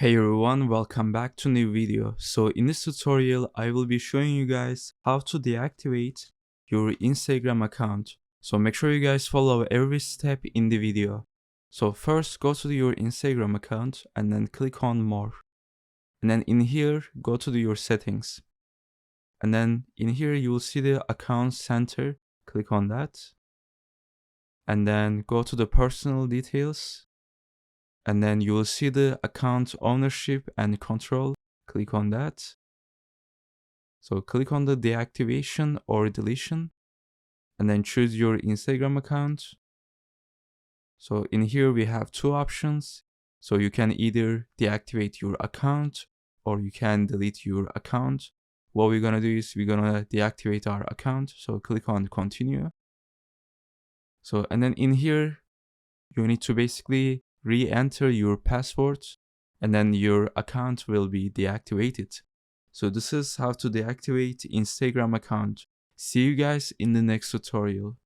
Hey everyone, welcome back to new video. So in this tutorial, I will be showing you guys how to deactivate your Instagram account. So make sure you guys follow every step in the video. So first go to your Instagram account and then click on more. And then in here, go to your settings. And then in here, you will see the account center. Click on that. And then go to the personal details. And then you will see the account ownership and control. Click on that. So click on the deactivation or deletion and then choose your Instagram account. So in here we have two options. So you can either deactivate your account or you can delete your account. What we're gonna do is we're gonna deactivate our account. So click on continue. So and then in here you need to basically re-enter your password and then your account will be deactivated. So this is how to deactivate Instagram account. See you guys in the next tutorial.